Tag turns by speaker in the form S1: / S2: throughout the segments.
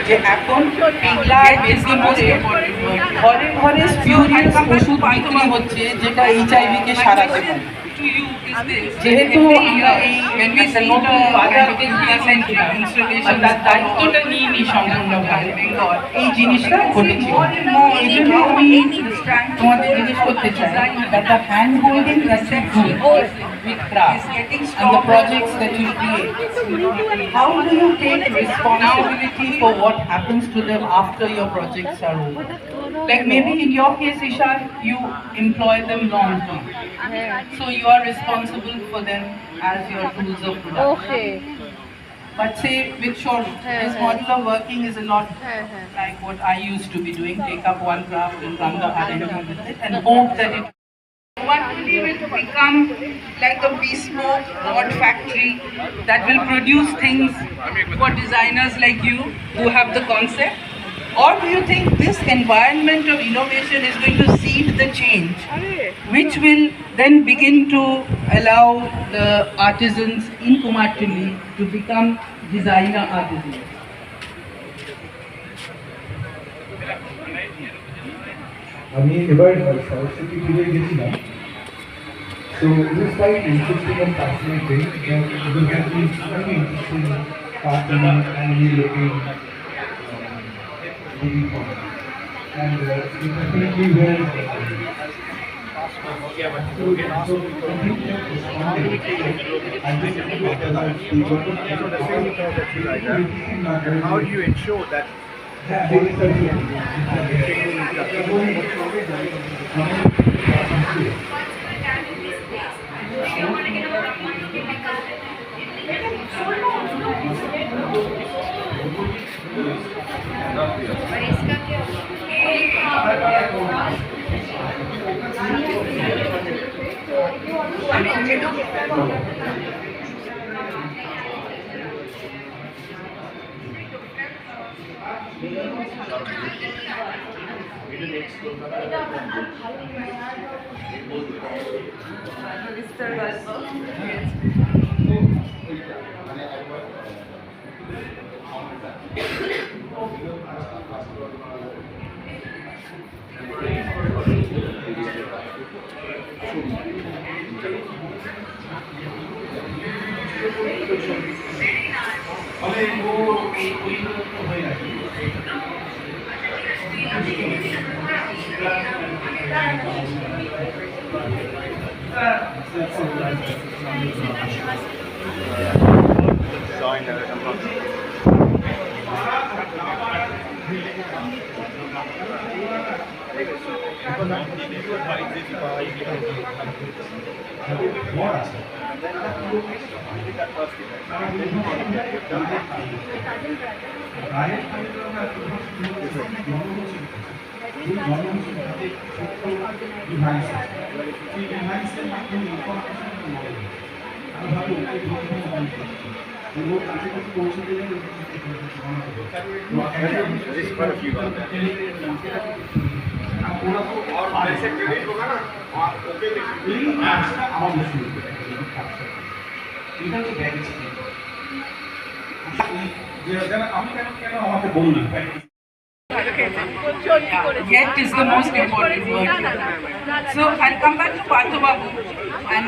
S1: যে এখন পিংলার মেদিনীপুরে ঘরে ঘরে স্পিউরিয়াস ওষুধ বিক্রি হচ্ছে যেটা এইচআইভি কে সারাতে পারে। যেহেতু আমরা এই একটা নতুন বাজার আর তার দায়িত্বটা নিয়ে নিই সম্পূর্ণভাবে এই জিনিসটা ঘটেছে। এই জন্য আমি তোমাদের জিজ্ঞেস করতে চাই that the hand holding that you do with craft and the projects that you create, how do you take responsibility for what happens to them after your projects are over? Like maybe in your case, Isha, you employ them long term, so you are responsible for them as your tools of production.
S2: Okay.
S1: But say with Short, this model of working is a lot like what I used to be doing, take up one craft and run the R&D with it and hope that it one day will become like a bespoke rod factory that will produce things for designers like you who have the concept. Or do you think this environment of innovation is going to seed the change, which will then begin to allow the artisans in Kumartuli to become designer artisans?
S3: আমি এবার সরস্বতী পুজোয় গেছিলাম, so it was quite interesting and fascinating. There has been very interesting cartoon and looking movie form, and it definitely was.
S4: How do you ensure that designer? There's quite a few out there. और वैसे credit होगा ना okay देखिए
S3: আমাদের শুরু এটা তো bank আমি কেন আমাকে বলুন না
S1: Yet is the most important word. So I'll come back to Parthu Babu, and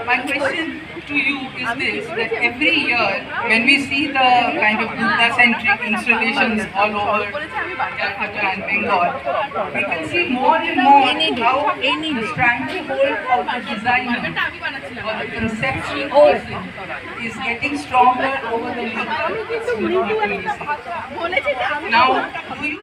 S1: my question to you is this: that every year when we see the kind of Durga-centric installations all over Calcutta and Bengal, we can see more and more how the stranglehold of the designer or the conceptual person is getting stronger over the legal. Now, do you